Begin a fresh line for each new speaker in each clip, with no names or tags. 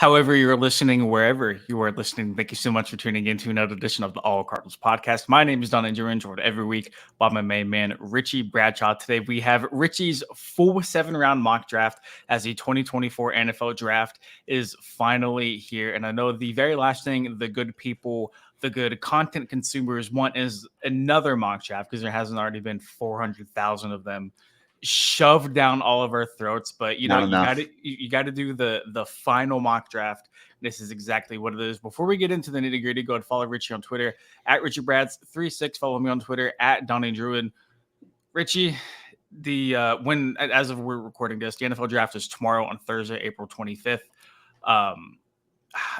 However, you're listening, wherever you are listening, thank you so much for tuning in to another edition of the All Cardinals podcast. My name is Don Andrew, joined every week by my main man, Richie Bradshaw. Today, we have Richie's full 7-round mock draft as the 2024 NFL draft is finally here. And I know the very last thing the good people, the good content consumers want is another mock draft because there hasn't already been 400,000 of them shoved down all of our throats. But
Not
you got
enough.
to you got to do the final mock draft. This is exactly what it is. Before we get into the nitty gritty, go and follow Richie on Twitter at RichieBrads36. Follow me on Twitter at Donnie Druid. Richie, the when as of we're recording this, the NFL draft is tomorrow on Thursday, April 25th. Um,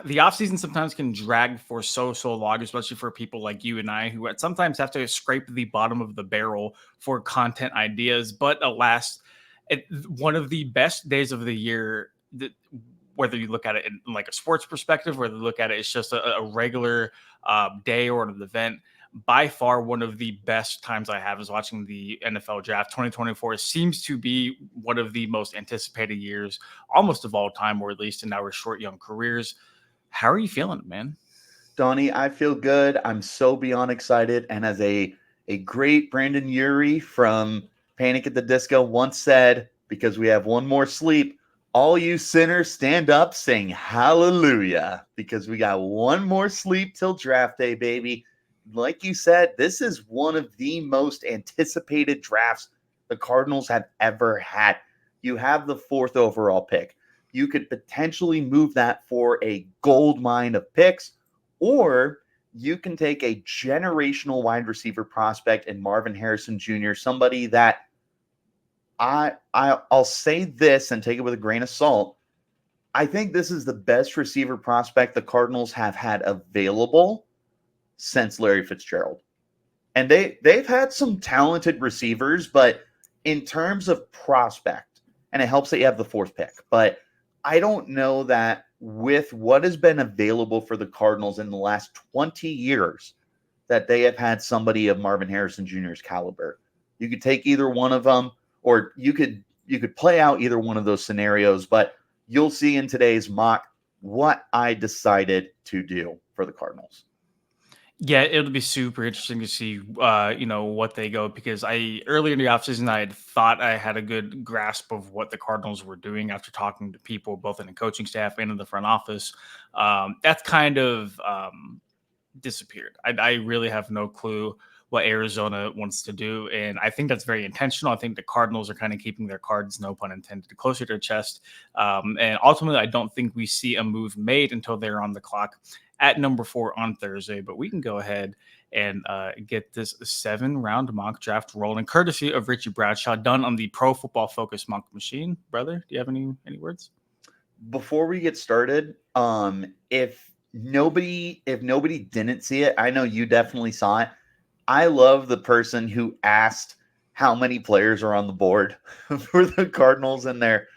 the offseason sometimes can drag for so long, especially for people like you and I who sometimes have to scrape the bottom of the barrel for content ideas. But alas, one of the best days of the year, whether you look at it in like a sports perspective, whether you look at it, it's just a regular day or an event. By far, one of the best times I have is watching the NFL draft. 2024 seems to be one of the most anticipated years, almost of all time, or at least in our short, young careers. How are you feeling, man?
Donnie, I feel good. I'm so beyond excited. And as a great Brandon Urie from Panic at the Disco once said, because we have one more sleep, all you sinners stand up, sing hallelujah, because we got one more sleep till draft day, baby. Like you said, this is one of the most anticipated drafts the Cardinals have ever had. You have the 4th overall pick. You could potentially move that for a gold mine of picks, or you can take a generational wide receiver prospect in Marvin Harrison Jr., somebody that I'll say this and take it with a grain of salt. I think this is the best receiver prospect the Cardinals have had available since Larry Fitzgerald. And they've had some talented receivers, but in terms of prospect, and it helps that you have the 4th pick, but I don't know that with what has been available for the Cardinals in the last 20 years that they have had somebody of Marvin Harrison Jr.'s caliber. You could take either one of them, or you could play out either one of those scenarios, but you'll see in today's mock what I decided to do for the Cardinals.
Yeah, it'll be super interesting to see, what they go, because earlier in the offseason, I had thought I had a good grasp of what the Cardinals were doing after talking to people both in the coaching staff and in the front office. That's kind of disappeared. I really have no clue what Arizona wants to do, and I think that's very intentional. I think the Cardinals are kind of keeping their cards, no pun intended, closer to their chest. And ultimately, I don't think we see a move made until they're on the clock at number 4 on Thursday. But we can go ahead and get this 7-round mock draft rolling, courtesy of Richie Bradshaw, done on the Pro Football Focus mock machine. Brother, do you have any words?
Before we get started, if nobody didn't see it, I know you definitely saw it. I love the person who asked how many players are on the board for the Cardinals in their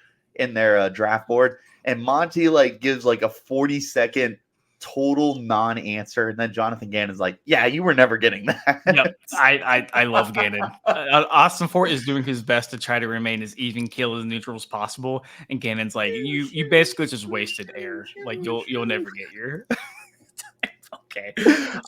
draft board, and Monty gives a 40-second total non-answer, and then Jonathan Gannon's like, "Yeah, you were never getting that."
Yep, I love Gannon. Austin Fort is doing his best to try to remain as even keel as neutral as possible, and Gannon's like, you basically just wasted air. Like you'll never get your. Okay,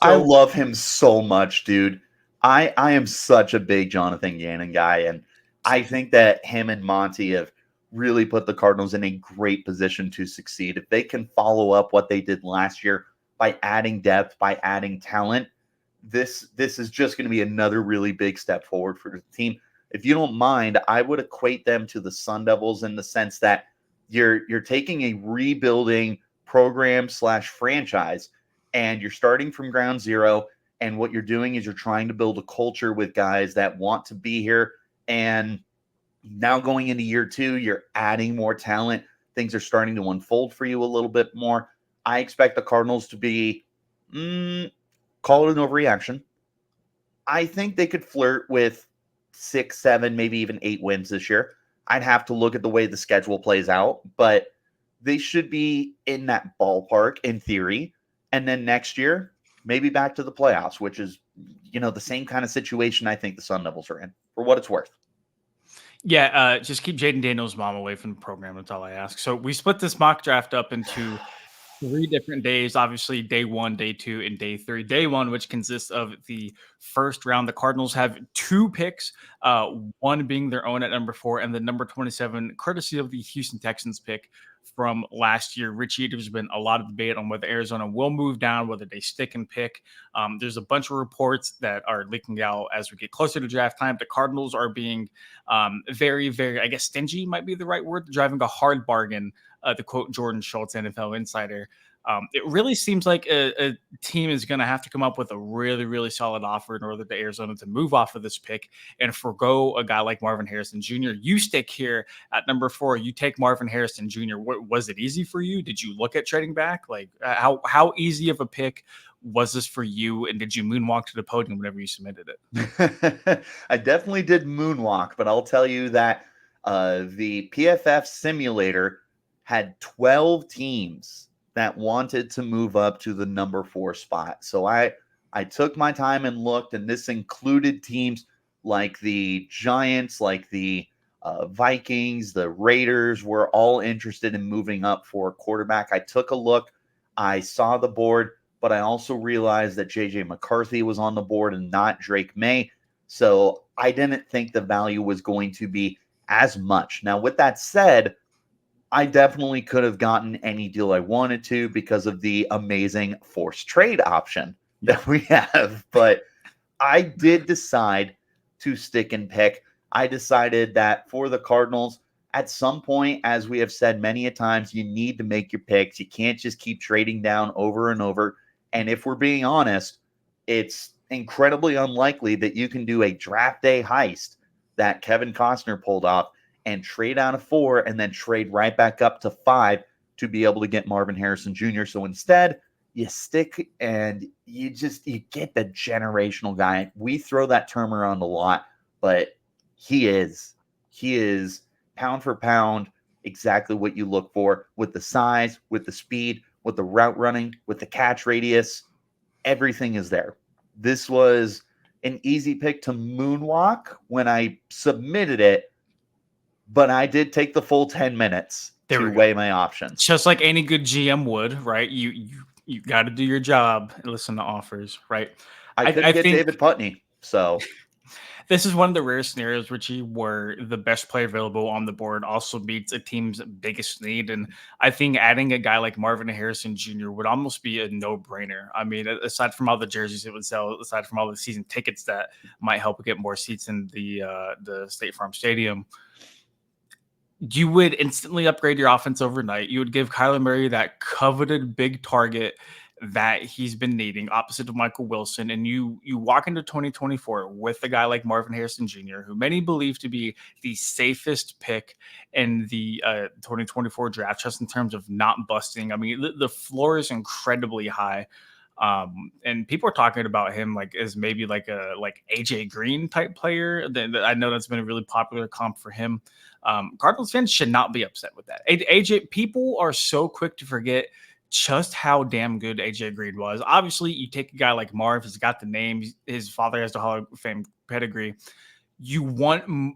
I
so
love him so much, dude. I am such a big Jonathan Gannon guy, and I think that him and Monty have really put the Cardinals in a great position to succeed. If they can follow up what they did last year by adding depth, by adding talent, this is just going to be another really big step forward for the team. If you don't mind, I would equate them to the Sun Devils in the sense that you're taking a rebuilding program / franchise, and you're starting from ground zero. And what you're doing is you're trying to build a culture with guys that want to be here. And now going into year 2, you're adding more talent. Things are starting to unfold for you a little bit more. I expect the Cardinals to be, call it an overreaction. I think they could flirt with 6, 7, maybe even 8 wins this year. I'd have to look at the way the schedule plays out, but they should be in that ballpark in theory. And then next year, maybe back to the playoffs, which is, the same kind of situation I think the Sun Devils are in, for what it's worth.
Yeah, just keep Jaden Daniels' mom away from the program. That's all I ask. So we split this mock draft up into 3 different days. Obviously, day 1, day 2, and day 3. Day 1, which consists of the first round. The Cardinals have 2 picks, one being their own at number 4, and the number 27, courtesy of the Houston Texans pick from last year. Richie, there's been a lot of debate on whether Arizona will move down, whether they stick and pick. There's a bunch of reports that are leaking out as we get closer to draft time. The Cardinals are being very, very, I guess, stingy might be the right word, driving a hard bargain, to quote Jordan Schultz, NFL insider. It really seems like a team is going to have to come up with a really, really solid offer in order to Arizona to move off of this pick and forgo a guy like Marvin Harrison Jr. You stick here at number 4. You take Marvin Harrison Jr. Was it easy for you? Did you look at trading back? Like how easy of a pick was this for you? And did you moonwalk to the podium whenever you submitted it?
I definitely did moonwalk, but I'll tell you that the PFF simulator had 12 teams that wanted to move up to the number 4 spot. So I took my time and looked, and this included teams like the Giants, like the Vikings, the Raiders were all interested in moving up for a quarterback. I took a look. I saw the board, but I also realized that J.J. McCarthy was on the board and not Drake May. So I didn't think the value was going to be as much. Now, with that said, I definitely could have gotten any deal I wanted to because of the amazing forced trade option that we have. But I did decide to stick and pick. I decided that for the Cardinals, at some point, as we have said many a times, you need to make your picks. You can't just keep trading down over and over. And if we're being honest, it's incredibly unlikely that you can do a draft day heist that Kevin Costner pulled off and trade out of 4 and then trade right back up to 5 to be able to get Marvin Harrison Jr. So instead, you stick and you get the generational guy. We throw that term around a lot, but he is pound for pound exactly what you look for with the size, with the speed, with the route running, with the catch radius. Everything is there. This was an easy pick to moonwalk when I submitted it, but I did take the full 10 minutes to weigh my options.
Just like any good GM would, right? You got to do your job and listen to offers, right?
I couldn't get David Putney, so
this is one of the rare scenarios, Richie, where the best player available on the board also beats a team's biggest need. And I think adding a guy like Marvin Harrison Jr. would almost be a no-brainer. I mean, aside from all the jerseys it would sell, aside from all the season tickets that might help get more seats in the State Farm Stadium, you would instantly upgrade your offense overnight. You would give Kyler Murray that coveted big target that he's been needing, opposite of Michael Wilson, and you walk into 2024 with a guy like Marvin Harrison Jr., who many believe to be the safest pick in the 2024 draft, just in terms of not busting. I mean, the floor is incredibly high. And people are talking about him like as maybe like a AJ Green type player. I know that's been a really popular comp for him. Cardinals fans should not be upset with that. AJ, people are so quick to forget just how damn good AJ Green was. Obviously, you take a guy like Marv, he's got the name, his father has the Hall of Fame pedigree. You want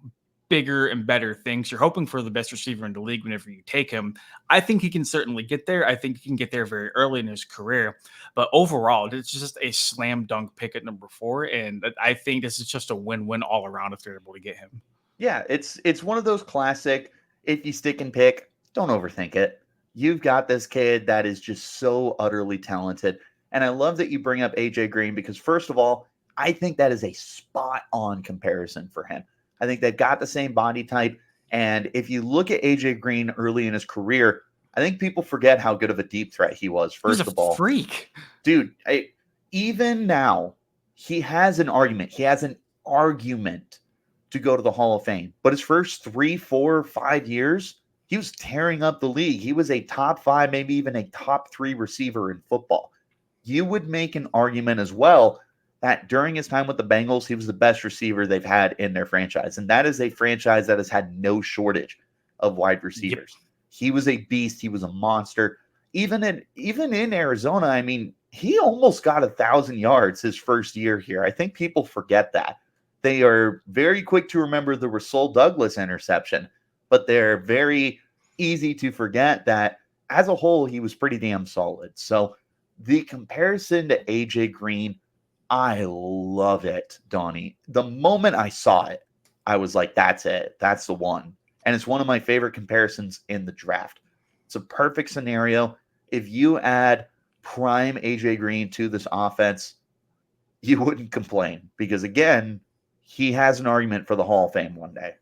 bigger and better things. You're hoping for the best receiver in the league whenever you take him. I think he can certainly get there. I think he can get there very early in his career. But overall, it's just a slam dunk pick at number 4. And I think this is just a win-win all around if they're able to get him.
Yeah, it's one of those classic, if you stick and pick, don't overthink it. You've got this kid that is just so utterly talented. And I love that you bring up AJ Green because, first of all, I think that is a spot-on comparison for him. I think they've got the same body type. And if you look at AJ Green early in his career, I think people forget how good of a deep threat he was, first of all.
Freak.
Dude, even now, he has an argument. He has an argument to go to the Hall of Fame. But his first 3, 4, 5 years, he was tearing up the league. He was a top 5, maybe even a top 3 receiver in football. You would make an argument as well that during his time with the Bengals, he was the best receiver they've had in their franchise. And that is a franchise that has had no shortage of wide receivers. Yep. He was a beast. He was a monster. Even in Arizona, I mean, he almost got 1,000 yards his first year here. I think people forget that. they are very quick to remember the Rasul Douglas interception, but they're very easy to forget that as a whole, he was pretty damn solid. So the comparison to AJ Green, I love it, Donnie. The moment I saw it, I was like, that's it. That's the one. And it's one of my favorite comparisons in the draft. It's a perfect scenario. If you add prime AJ Green to this offense, you wouldn't complain because, again, he has an argument for the Hall of Fame one day.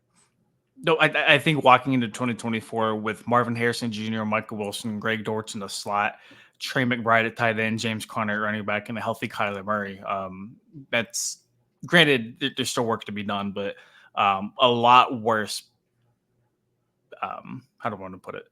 No, I think walking into 2024 with Marvin Harrison Jr., Michael Wilson, Greg Dortch in the slot, Trey McBride at tight end, James Conner at running back, and a healthy Kyler Murray. That's granted, there's still work to be done, but a lot worse. How do I want to put it?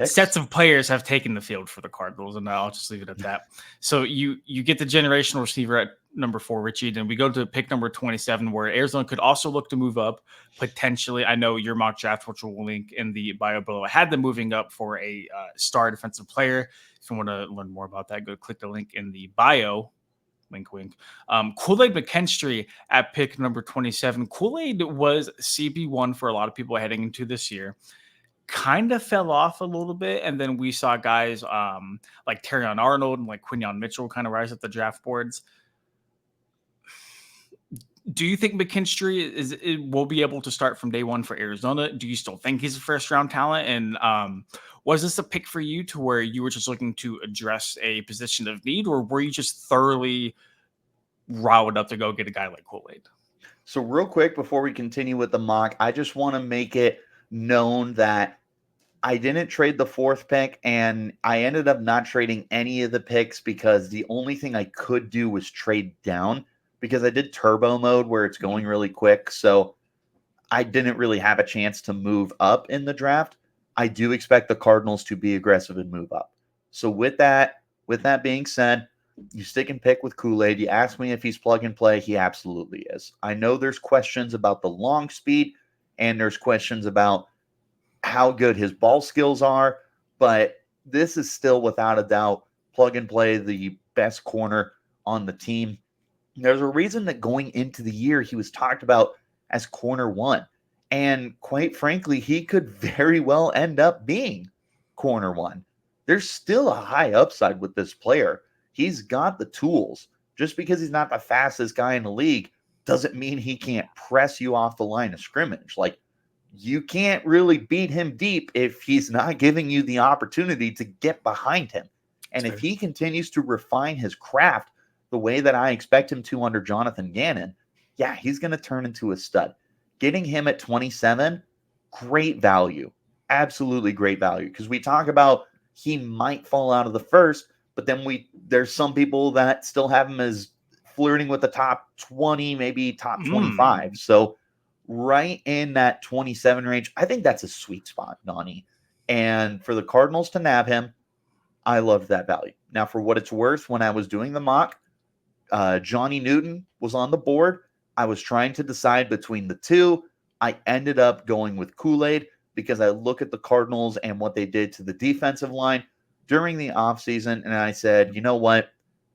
Sets of players have taken the field for the Cardinals, and I'll just leave it at that. So you get the generational receiver at number 4, Richie, then we go to pick number 27, where Arizona could also look to move up potentially. I know your mock draft, which we'll link in the bio below, had them moving up for a star defensive player. If you want to learn more about that, go click the link in the bio. Wink, wink. Kool-Aid McKinstry at pick number 27. Kool-Aid was CB1 for a lot of people heading into this year. Kind of fell off a little bit, and then we saw guys like Terrion Arnold and like Quinyon Mitchell kind of rise up the draft boards. Do you think McKinstry will be able to start from day one for Arizona? Do you still think he's a first round talent? And was this a pick for you to where you were just looking to address a position of need, or were you just thoroughly riled up to go get a guy like Kool-Aid?
So real quick, before we continue with the mock, I just want to make it known that I didn't trade the 4th pick, and I ended up not trading any of the picks because the only thing I could do was trade down because I did turbo mode where it's going really quick. So I didn't really have a chance to move up in the draft. I do expect the Cardinals to be aggressive and move up. So with that being said, you stick and pick with Kool-Aid. You ask me if he's plug and play. He absolutely is. I know there's questions about the long speed and there's questions about how good his ball skills are, but this is still without a doubt plug and play, the best corner on the team. There's a reason that going into the year, he was talked about as corner 1. And quite frankly, he could very well end up being corner 1. There's still a high upside with this player. He's got the tools. Just because he's not the fastest guy in the league doesn't mean he can't press you off the line of scrimmage. Like, you can't really beat him deep if he's not giving you the opportunity to get behind him. And if he continues to refine his craft the way that I expect him to under Jonathan Gannon, yeah, he's going to turn into a stud. Getting him at 27, great value. Absolutely great value. Because we talk about he might fall out of the first, but then there's some people that still have him as flirting with the top 20, maybe top 25. So right in that 27 range, I think that's a sweet spot, Nani. And for the Cardinals to nab him, I loved that value. Now, for what it's worth, when I was doing the mock, Johnny Newton was on the board. I was trying to decide between the two. I ended up going with Kool-Aid because I look at the Cardinals and what they did to the defensive line during the offseason, and I said, you know what?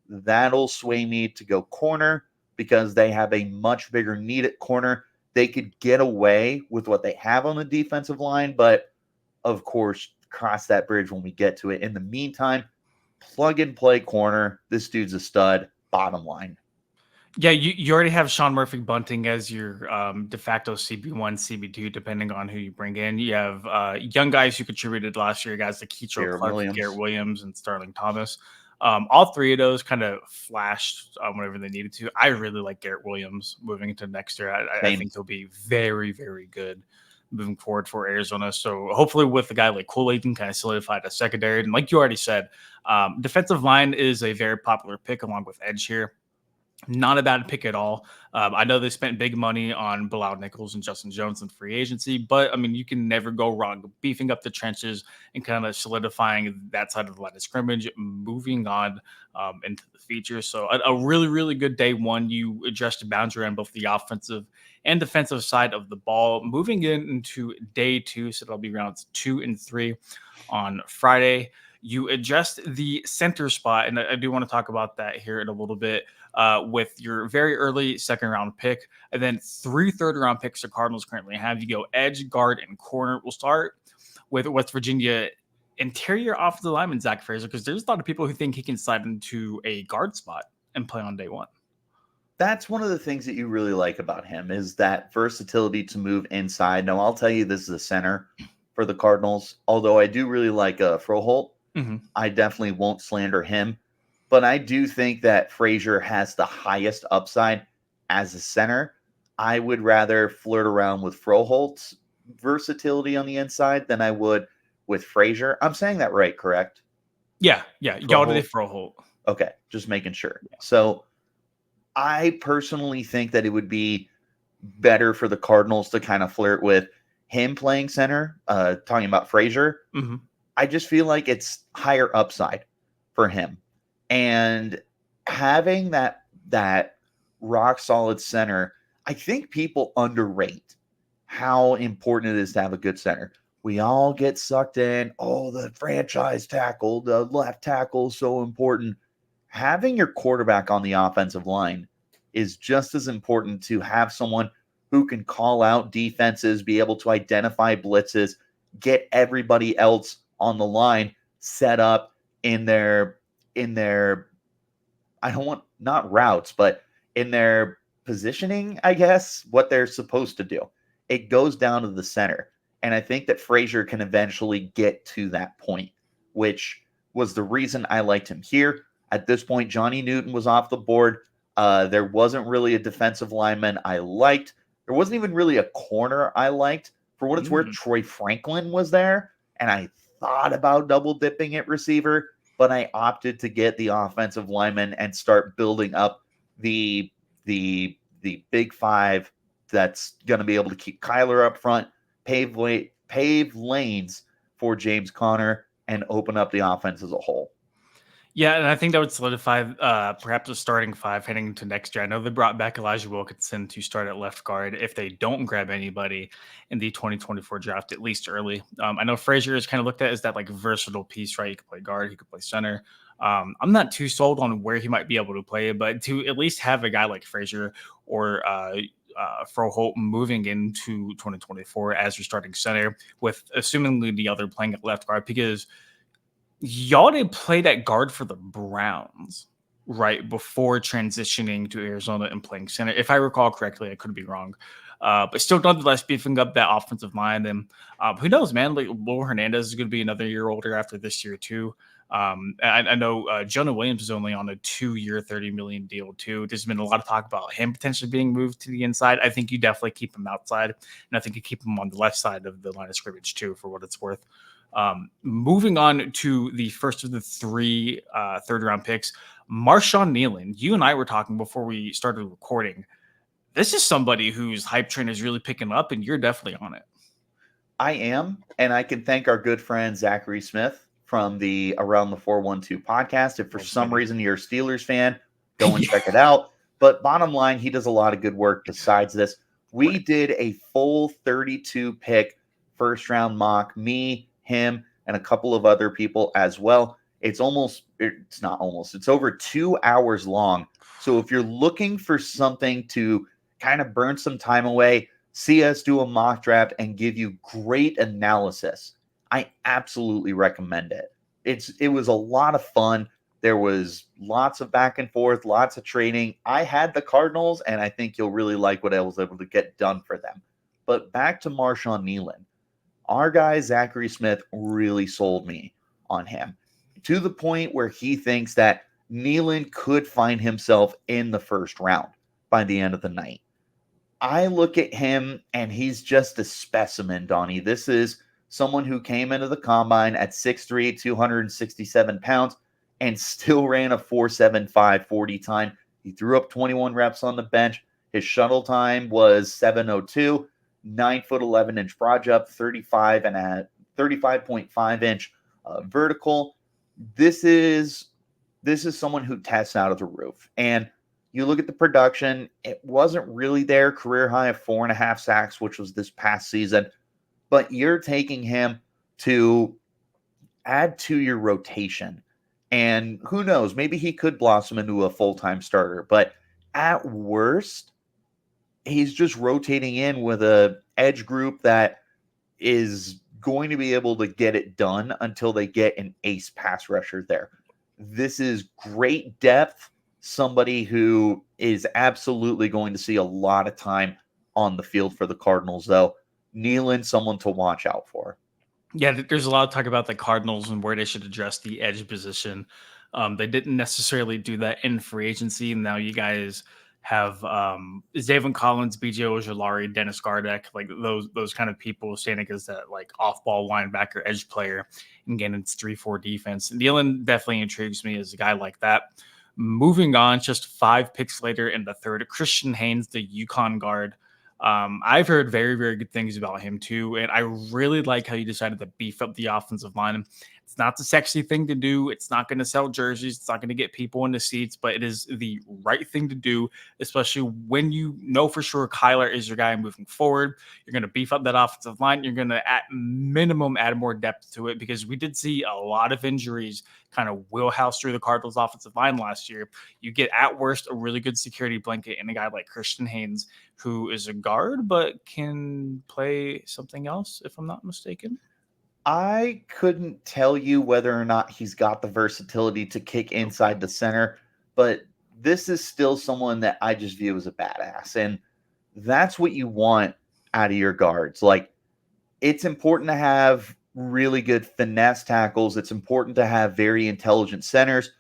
That'll sway me to go corner because they have a much bigger need at corner. They could get away with what they have on the defensive line, but of course, cross that bridge when we get to it. In the meantime, plug and play corner. This dude's a stud, bottom line.
Yeah, you already have Sean Murphy Bunting as your de facto CB1, CB2, depending on who you bring in. You have young guys who contributed last year, guys like Keetro Clark, Garrett Williams, and Sterling Thomas. All three of those kind of flashed whenever they needed to. I really like Garrett Williams moving into next year. I think he'll be very, very good moving forward for Arizona. So hopefully with a guy like Kool-Aid can kind of solidify the secondary. And like you already said, defensive line is a very popular pick along with edge here. Not a bad pick at all. I know they spent big money on Bilal Nichols and Justin Jones in free agency, but I mean, you can never go wrong beefing up the trenches and kind of solidifying that side of the line of scrimmage, moving on into the feature. So a really, really good day one. You addressed the boundary on both the offensive and defensive side of the ball. Moving into day two, so that'll be rounds 2 and 3 on Friday. You adjust the center spot, and I do want to talk about that here in a little bit. with your very early second round pick, and then 3 third-round picks the Cardinals currently have. You go edge, guard, and corner. We'll start with West Virginia interior offensive lineman Zach Frazier, because there's a lot of people who think he can slide into a guard spot and play on day one.
That's one of the things that you really like about him is that versatility to move inside. Now, I'll tell you, this is a center for the Cardinals. Although I do really like Froholt, I definitely won't slander him. But I do think that Frazier has the highest upside as a center. I would rather flirt around with Froholt's versatility on the inside than I would with Frazier. I'm saying that right, correct?
Yeah. Yalda Froholt.
Okay, just making sure. Yeah. So I personally think that it would be better for the Cardinals to kind of flirt with him playing center, talking about Frazier. I just feel like it's higher upside for him. And having that rock solid center, I think people underrate how important it is to have a good center. We all get sucked in, the franchise tackle, the left tackle is so important. Having your quarterback on the offensive line is just as important to have someone who can call out defenses, be able to identify blitzes, get everybody else on the line set up in their I don't want not routes, but in their positioning, I guess, what they're supposed to do. It goes down to the center. And I think that Frazier can eventually get to that point, which was the reason I liked him here. At this point, Johnny Newton was off the board. There wasn't really a defensive lineman I liked. There wasn't even really a corner I liked. For what it's worth, Troy Franklin was there, and I thought about double dipping at receiver, but I opted to get the offensive lineman and start building up the big five that's going to be able to keep Kyler up front, pave lanes for James Conner, and open up the offense as a whole.
Yeah, and I think that would solidify perhaps a starting five heading into next year. I know they brought back Elijah Wilkinson to start at left guard if they don't grab anybody in the 2024 draft, at least early. I know Frazier is kind of looked at as that like versatile piece, right? He could play guard, he could play center. I'm not too sold on where he might be able to play, but to at least have a guy like Frazier or Froholt moving into 2024 as your starting center, with assumingly the other playing at left guard, because y'all did play that guard for the Browns right before transitioning to Arizona and playing center. If I recall correctly, I could be wrong. But still, nonetheless, beefing up that offensive line. And who knows, man? Like Will Hernandez is going to be another year older after this year, too. I know Jonah Williams is only on a 2-year, $30 million deal, too. There's been a lot of talk about him potentially being moved to the inside. I think you definitely keep him outside. And I think you keep him on the left side of the line of scrimmage, too, for what it's worth. Moving on to the first of the 3 third-round picks, Marshawn Kneeland. You and I were talking before we started recording. This is somebody whose hype train is really picking up, and you're definitely on it.
I am, and I can thank our good friend Zachary Smith from the Around the 412 podcast. If for some reason you're a Steelers fan, go and check it out. But bottom line, he does a lot of good work besides this. We did a full 32 pick first-round mock, me, him, and a couple of other people as well. It's over 2 hours long. So if you're looking for something to kind of burn some time away, see us do a mock draft and give you great analysis, I absolutely recommend it. It was a lot of fun. There was lots of back and forth, lots of trading. I had the Cardinals, and I think you'll really like what I was able to get done for them. But back to Marshawn Kneeland. Our guy, Zachary Smith, really sold me on him to the point where he thinks that Kneeland could find himself in the first round by the end of the night. I look at him, and he's just a specimen, Donnie. This is someone who came into the combine at 6'3", 267 pounds, and still ran a 4.75 40 time. He threw up 21 reps on the bench. His shuttle time was 7:02. 9'11" inch broad jump, 35.5 inch vertical. This is someone who tests out of the roof. And you look at the production, it wasn't really there. Career high of 4.5 sacks, which was this past season. But you're taking him to add to your rotation And who knows, maybe he could blossom into a full-time starter. But at worst, he's just rotating in with a edge group that is going to be able to get it done until they get an ace pass rusher there. This is great depth, somebody who is absolutely going to see a lot of time on the field for the Cardinals, though. Nealon, someone to watch out for.
Yeah, there's a lot of talk about the Cardinals and where they should address the edge position. They didn't necessarily do that in free agency. Now you guys have Zaven Collins, BJ Ojolari, Dennis Gardeck, like those kind of people standing as that like off-ball linebacker edge player, and again it's 3-4 defense. Nealon definitely intrigues me as a guy like that. Moving on, just 5 picks later in the third, Christian Haynes, the Yukon guard. I've heard very, very good things about him too, and I really like how you decided to beef up the offensive line. It's not the sexy thing to do. It's not going to sell jerseys. It's not going to get people in the seats, but it is the right thing to do, especially when you know for sure Kyler is your guy moving forward. You're going to beef up that offensive line. You're going to, at minimum, add more depth to it because we did see a lot of injuries kind of wheelhouse through the Cardinals' offensive line last year. You get, at worst, a really good security blanket in a guy like Christian Haynes, who is a guard but can play something else, if I'm not mistaken.
I couldn't tell you whether or not he's got the versatility to kick inside the center, but this is still someone that I just view as a badass. And that's what you want out of your guards. Like, it's important to have really good finesse tackles. It's important to have very intelligent centers,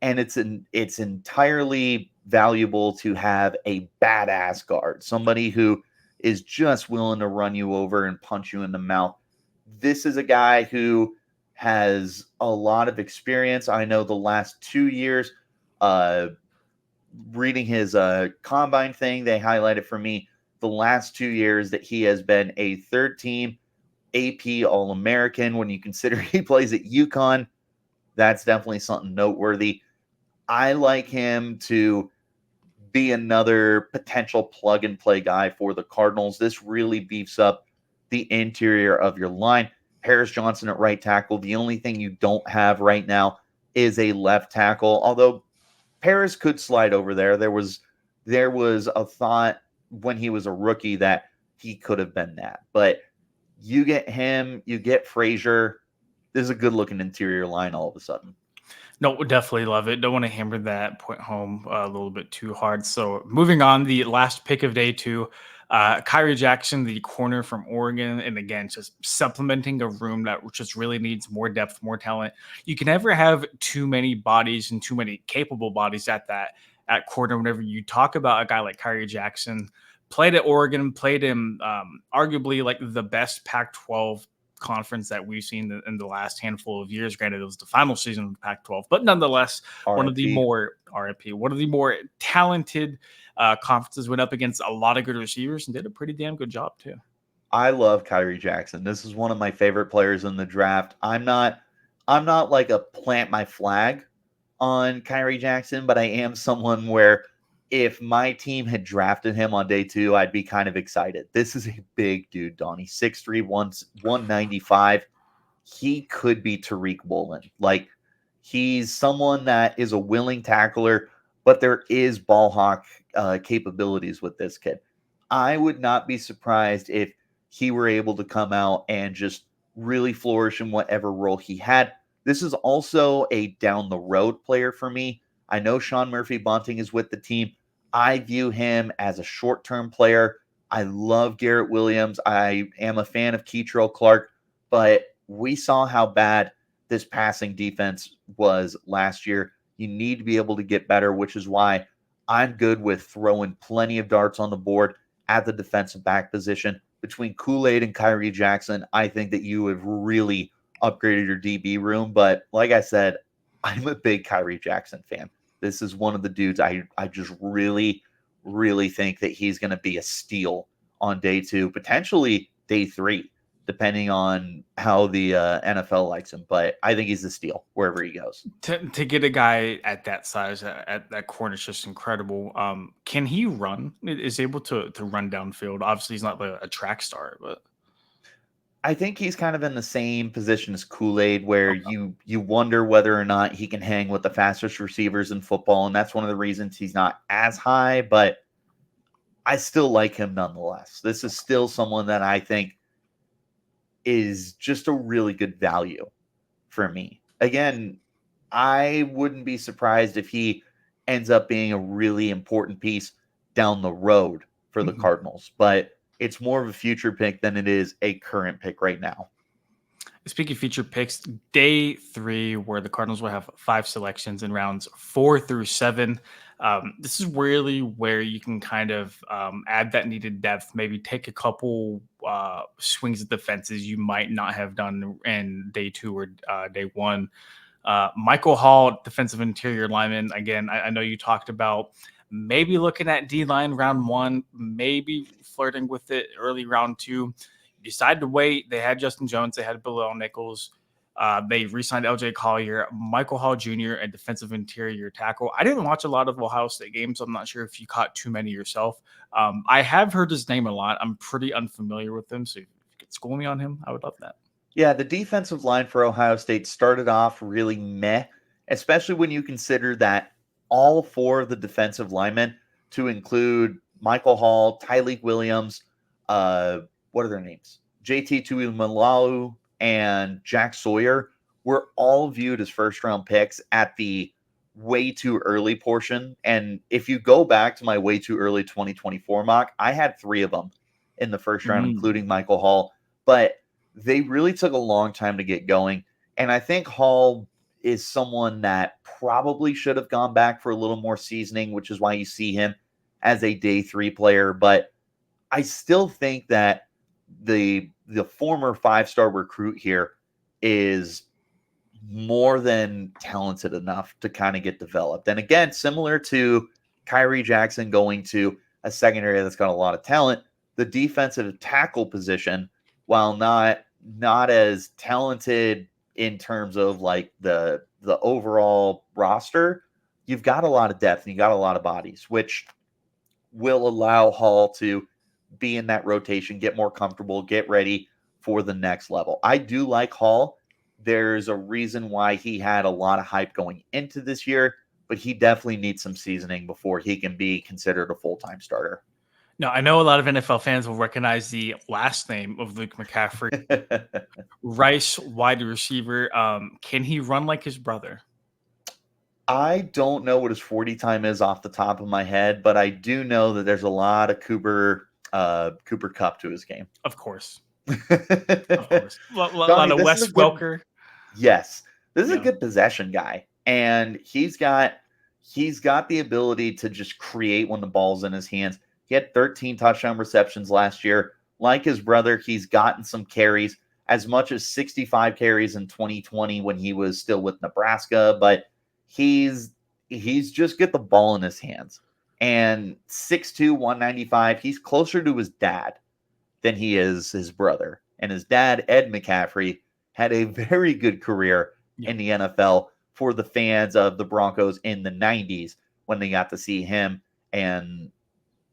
and it's entirely valuable to have a badass guard, somebody who is just willing to run you over and punch you in the mouth. This is a guy who has a lot of experience. I know the last 2 years, uh, reading his combine thing, they highlighted for me the last 2 years that he has been a third team AP All American. When you consider he plays at UConn, that's definitely something noteworthy. I like him to be another potential plug and play guy for the Cardinals. This really beefs up the interior of your line. Paris Johnson at right tackle. The only thing you don't have right now is a left tackle, although Paris could slide over there. There was a thought when he was a rookie that he could have been that. But you get him, you get Frazier. This is a good looking interior line all of a sudden.
No, definitely love it. Don't want to hammer that point home a little bit too hard. So moving on, the last pick of day 2, Kyrie Jackson, the corner from Oregon, and again, just supplementing a room that just really needs more depth, more talent. You can never have too many bodies and too many capable bodies at corner. Whenever you talk about a guy like Kyrie Jackson, played at Oregon, played in arguably like the best Pac-12 conference that we've seen in the last handful of years. Granted, it was the final season of the Pac-12, but nonetheless, one of the
RIP.
more RIP, one of the more talented conferences. Went up against a lot of good receivers and did a pretty damn good job too.
I love Kyrie Jackson. This is one of my favorite players in the draft. I'm not like a plant my flag on Kyrie Jackson, but I am someone where if my team had drafted him on day 2, I'd be kind of excited. This is a big dude, Donnie. 6'3", 195. He could be Tariq Woolen. Like, he's someone that is a willing tackler, but there is ball hawk capabilities with this kid. I would not be surprised if he were able to come out and just really flourish in whatever role he had. This is also a down the road player for me. I know Sean Murphy Bunting is with the team. I view him as a short term player. I love Garrett Williams. I am a fan of Keitrell Clark, but we saw how bad this passing defense was last year. You need to be able to get better, which is why I'm good with throwing plenty of darts on the board at the defensive back position. Between Kool-Aid and Kyrie Jackson, I think that you have really upgraded your DB room. But like I said, I'm a big Kyrie Jackson fan. This is one of the dudes I just really, really think that he's going to be a steal on day 2, potentially day 3, depending on how the NFL likes him. But I think he's a steal wherever he goes.
To get a guy at that size at that corner is just incredible. Can he run? Is able to run downfield? Obviously, he's not a track star, but
I think he's kind of in the same position as Kool-Aid, where you wonder whether or not he can hang with the fastest receivers in football, and that's one of the reasons he's not as high, but I still like him nonetheless. This is still someone that I think is just a really good value for me. Again, I wouldn't be surprised if he ends up being a really important piece down the road for the
Mhm.
Cardinals, but it's more of a future pick than it is a current pick right now.
Speaking of future picks, day 3, where the Cardinals will have 5 selections in rounds 4 through 7. This is really where you can kind of add that needed depth, maybe take a couple swings at the fences you might not have done in day 2 or day 1. Michael Hall, defensive interior lineman. Again, I know you talked about maybe looking at D line round 1, maybe flirting with it early round 2. You decided to wait. They had Justin Jones, they had Bilal Nichols. They re-signed LJ Collier, Michael Hall Jr., a defensive interior tackle. I didn't watch a lot of Ohio State games, so I'm not sure if you caught too many yourself. I have heard his name a lot. I'm pretty unfamiliar with him, so if you could school me on him, I would love that.
Yeah, the defensive line for Ohio State started off really meh, especially when you consider that all 4 of the defensive linemen, to include Michael Hall, Tyleek Williams, uh, what are their names? JT Tuimoloau and Jack Sawyer, were all viewed as first round picks at the way too early portion. And if you go back to my way too early 2024 mock, I had 3 of them in the first round,
Mm.
including Michael Hall. But they really took a long time to get going. And I think Hall is someone that probably should have gone back for a little more seasoning, which is why you see him as a day 3 player. But I still think that the former 5-star recruit here is more than talented enough to kind of get developed. And again, similar to Kyrie Jackson going to a secondary that's got a lot of talent, the defensive tackle position, while not as talented in terms of like the overall roster, you've got a lot of depth and you got a lot of bodies, which will allow Hall to be in that rotation, get more comfortable, get ready for the next level. I do like Hall. There's a reason why he had a lot of hype going into this year, but he definitely needs some seasoning before he can be considered a full-time starter.
Now, I know a lot of NFL fans will recognize the last name of Luke McCaffrey, Rice, wide receiver. Can he run like his brother?
I don't know what his 40 time is off the top of my head, but I do know that there's a lot of Cooper Cup to his game.
Of course. Of course. A lot
Donnie,
of
this is a
Wes
good
Welker.
yes. This is a
Yeah.
good possession guy. And he's got the ability to just create when the ball's in his hands. He had 13 touchdown receptions last year. Like his brother, he's gotten some carries, as much as 65 carries in 2020 when he was still with Nebraska, but he's just get the ball in his hands. And 6'2", 195, he's closer to his dad than he is his brother. And his dad, Ed McCaffrey, had a very good career
Yeah.
in the NFL for the fans of the Broncos in the 90s when they got to see him and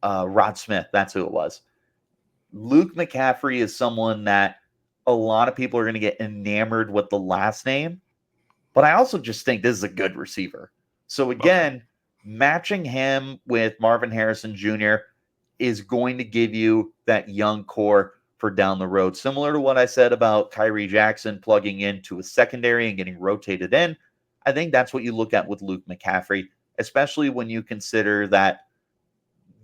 Rod Smith. That's who it was. Luke McCaffrey is someone that a lot of people are going to get enamored with the last name, but I also just think this is a good receiver. So
Okay.
again, matching him with Marvin Harrison Jr. is going to give you that young core for down the road. Similar to what I said about Kyrie Jackson plugging into a secondary and getting rotated in, I think that's what you look at with Luke McCaffrey, especially when you consider that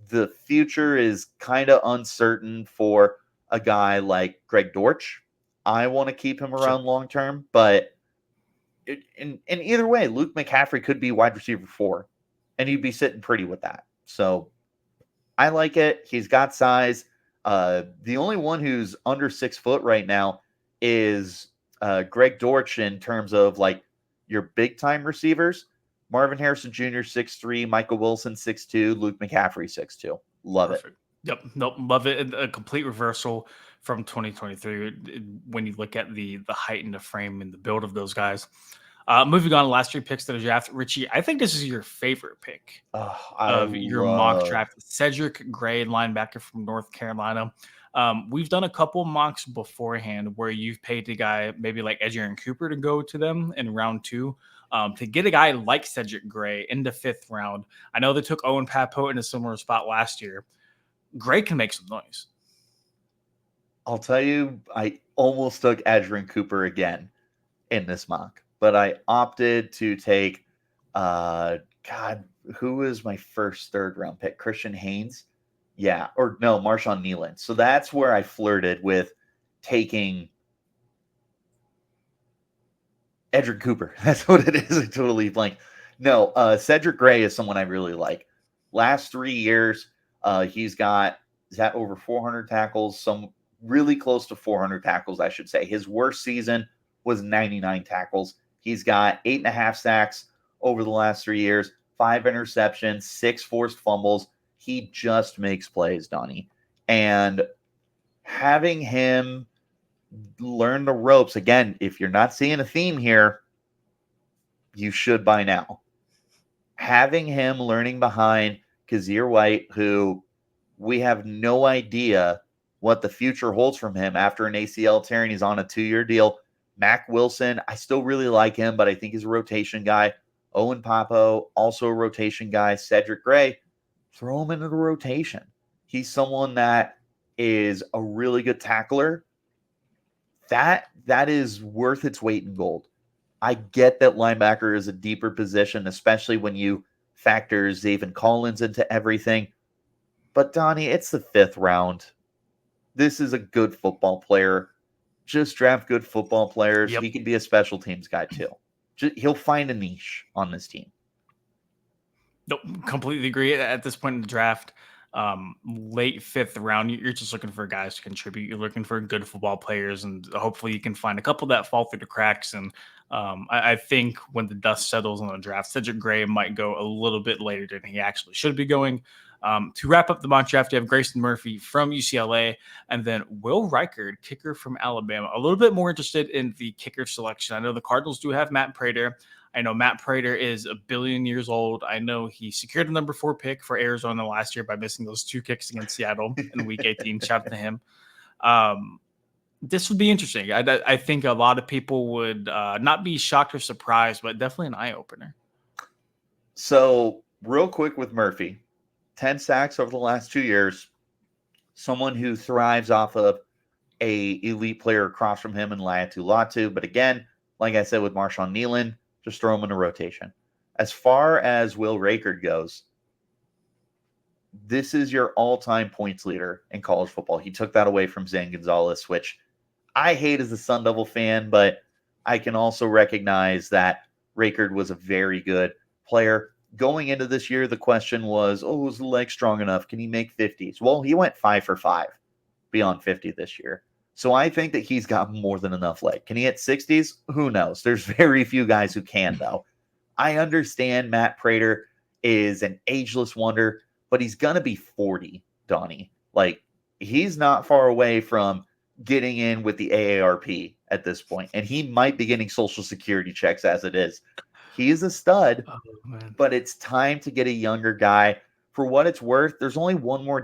the future is kind of uncertain for a guy like Greg Dortch. I want to keep him
Sure.
around long term, but in either way, Luke McCaffrey could be wide receiver 4, and you'd be sitting pretty with that. So I like it. He's got size. The only one who's under 6 foot right now is Greg Dortch in terms of like your big time receivers. Marvin Harrison Jr. 6'3", Michael Wilson 6'2", Luke McCaffrey 6'2". Love it.
Perfect. Yep. Nope. Love it. A complete reversal from 2023 when you look at the height and the frame and the build of those guys. Moving on, last 3 picks to the draft. Richie, I think this is your favorite pick
Oh, I
of your mock
love.
draft. Cedric Gray, linebacker from North Carolina. We've done a couple mocks beforehand where you've paid a guy maybe like Edgerrin Cooper to go to them in round 2. To get a guy like Cedric Gray in the 5th round. I know they took Owen Papo in a similar spot last year. Gray can make some noise.
I'll tell you, I almost took Edgerrin Cooper again in this mock, but I opted to take, God, who was my first 3rd round pick? Christian Haynes? Yeah, or no, Marshawn Nealon. So that's where I flirted with taking Edgerrin Cooper. That's what it is. I totally blank. No, Cedric Gray is someone I really like. Last 3 years, he's got, is that over 400 tackles? Some really close to 400 tackles, I should say. His worst season was 99 tackles. He's got 8.5 sacks over the last 3 years, 5 interceptions, 6 forced fumbles. He just makes plays, Donnie. And having him learn the ropes, again, if you're not seeing a theme here, you should by now. Having him learning behind Kazir White, who we have no idea what the future holds from him after an ACL tear, and he's on a 2-year deal. Mac Wilson, I still really like him, but I think he's a rotation guy. Owen Papo, also a rotation guy. Cedric Gray, throw him into the rotation. He's someone that is a really good tackler. That is worth its weight in gold. I get that linebacker is a deeper position, especially when you factor Zaven Collins into everything. But Donnie, it's the 5th round. This is a good football player. Just draft good football players.
Yep.
He can be a special teams guy too. He'll find a niche on this team.
Nope, completely agree. At this point in the draft, late 5th round, you're just looking for guys to contribute. You're looking for good football players, and hopefully you can find a couple that fall through the cracks. And I think when the dust settles on the draft, Cedric Gray might go a little bit later than he actually should be going. To wrap up the mock draft, you have Grayson Murphy from UCLA, and then Will Reichard, kicker from Alabama. A little bit more interested in the kicker selection. I know the Cardinals do have Matt Prater. I know Matt Prater is a billion years old. I know he secured the number 4 pick for Arizona last year by missing those 2 kicks against Seattle in Week 18. Shout out to him. This would be interesting. I think a lot of people would not be shocked or surprised, but definitely an eye-opener.
So, real quick with Murphy, 10 sacks over the last 2 years. Someone who thrives off of a elite player across from him in Laiatu Latu. But again, like I said with Marshawn Nealon, just throw him in a rotation. As far as Will Reichard goes, this is your all-time points leader in college football. He took that away from Zane Gonzalez, which I hate as a Sun Devil fan, but I can also recognize that Reichard was a very good player. Going into this year, the question was, is the leg strong enough? Can he make 50s? Well, he went 5 for 5 beyond 50 this year. So I think that he's got more than enough leg. Can he hit 60s? Who knows? There's very few guys who can, though. I understand Matt Prater is an ageless wonder, but he's going to be 40, Donnie. Like, he's not far away from getting in with the AARP at this point, and he might be getting Social Security checks as it is. He's a stud, but it's time to get a younger guy. For what it's worth, there's only one more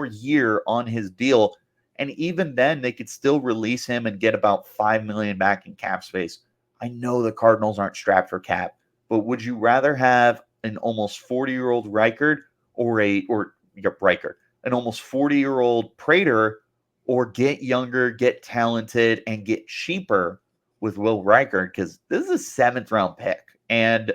year on his deal. And even then, they could still release him and get about $5 million back in cap space. I know the Cardinals aren't strapped for cap, but would you rather have an almost 40-year-old Reichard an almost 40-year-old Prater, or get younger, get talented, and get cheaper with Will Reichard? Because this is a 7th-round pick. And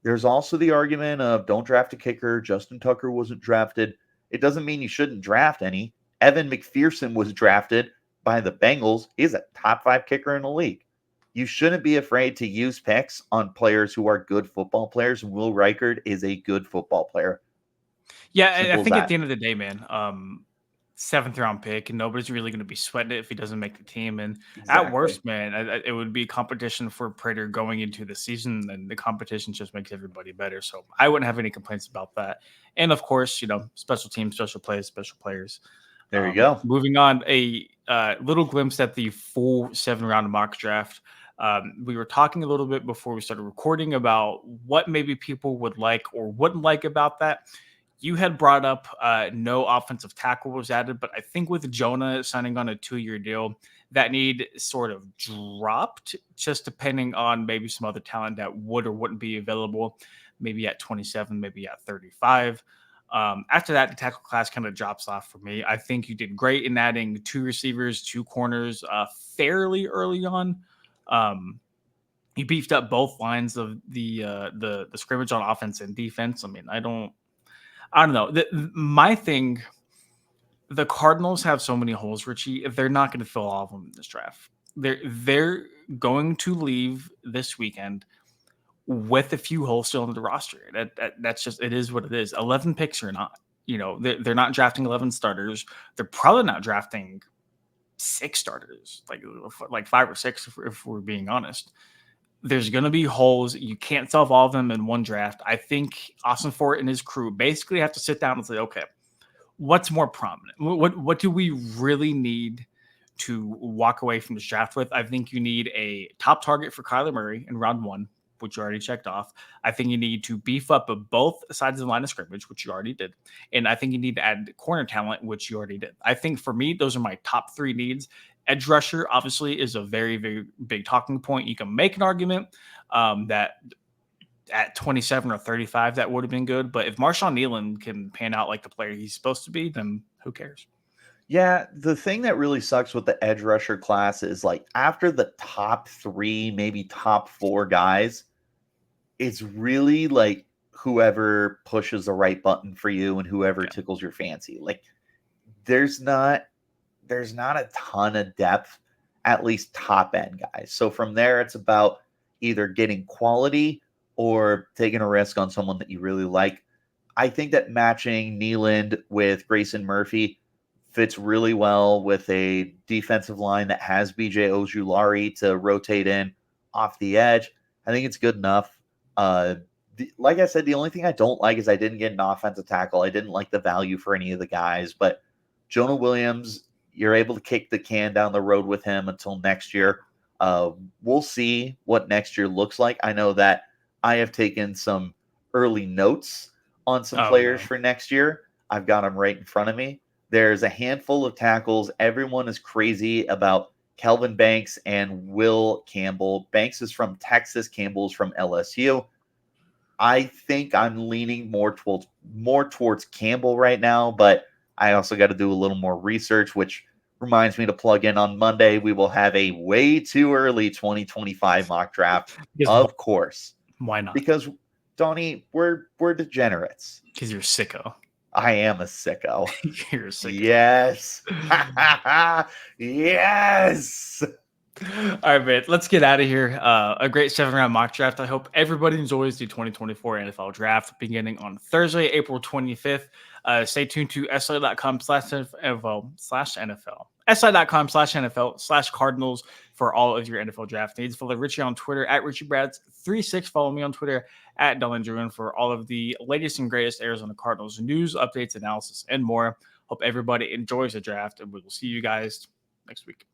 there's also the argument of don't draft a kicker. Justin Tucker wasn't drafted. It doesn't mean you shouldn't draft any. Evan McPherson was drafted by the Bengals. He's a top 5 kicker in the league. You shouldn't be afraid to use picks on players who are good football players. Will Reichard is a good football player.
Yeah, I think at the end of the day, man, 7th-round pick, and nobody's really going to be sweating it if he doesn't make the team. And at worst, man, it would be competition for Prater going into the season, and the competition just makes everybody better. So I wouldn't have any complaints about that. And of course, special teams, special plays, special players.
There you go.
Moving on, a little glimpse at the full 7-round mock draft. We were talking a little bit before we started recording about what maybe people would like or wouldn't like about that. You had brought up no offensive tackle was added, but I think with Jonah signing on a 2-year deal, that need sort of dropped, just depending on maybe some other talent that would or wouldn't be available, maybe at 27, maybe at 35. After that, the tackle class kind of drops off for me. I think you did great in adding 2 receivers, 2 corners fairly early on. You beefed up both lines of the scrimmage on offense and defense. I mean, I don't know. My thing, the Cardinals have so many holes, Richie. If they're not going to fill all of them in this draft, they're going to leave this weekend with a few holes still in the roster. That's just, it is what it is. 11 picks or not, they're not drafting 11 starters. They're probably not drafting 6 starters, like 5 or 6, if we're being honest. There's going to be holes. You can't solve all of them in one draft. I think Austin Fort and his crew basically have to sit down and say, okay, what's more prominent? What do we really need to walk away from this draft with? I think you need a top target for Kyler Murray in round 1, which you already checked off. I think you need to beef up both sides of the line of scrimmage, which you already did. And I think you need to add corner talent, which you already did. I think for me, those are my top 3 needs. Edge rusher, obviously, is a very, very big talking point. You can make an argument that at 27 or 35, that would have been good. But if Marshawn Nealon can pan out like the player he's supposed to be, then who cares?
Yeah, the thing that really sucks with the edge rusher class is like after the top 3, maybe top 4 guys, it's really like whoever pushes the right button for you and whoever tickles your fancy. Like there's not a ton of depth, at least top end guys. So from there, it's about either getting quality or taking a risk on someone that you really like. I think that matching Nealand with Grayson Murphy fits really well with a defensive line that has BJ Ojulari to rotate in off the edge. I think it's good enough. Like I said, the only thing I don't like is I didn't get an offensive tackle. I didn't like the value for any of the guys, but Jonah Williams, you're able to kick the can down the road with him until next year. We'll see what next year looks like. I know that I have taken some early notes on some players for next year. I've got them right in front of me. There's a handful of tackles. Everyone is crazy about Kelvin Banks and Will Campbell. Banks is from Texas. Campbell's from LSU. I think I'm leaning more towards Campbell right now, but I also got to do a little more research, which reminds me to plug in on Monday. We will have a way too early 2025 mock draft, of course.
Why not?
Because, Donnie, we're degenerates.
Because you're sicko.
I am a sicko.
You're a sicko.
Yes. Yes.
All right, man. Let's get out of here. A great 7-round mock draft. I hope everybody enjoys the 2024 NFL draft beginning on Thursday, April 25th. Stay tuned to SI.com/NFL, SI.com/NFL/Cardinals for all of your NFL draft needs. Follow Richie on Twitter at RichieBrads36. Follow me on Twitter at Dylan Druin for all of the latest and greatest Arizona Cardinals news, updates, analysis, and more. Hope everybody enjoys the draft, and we will see you guys next week.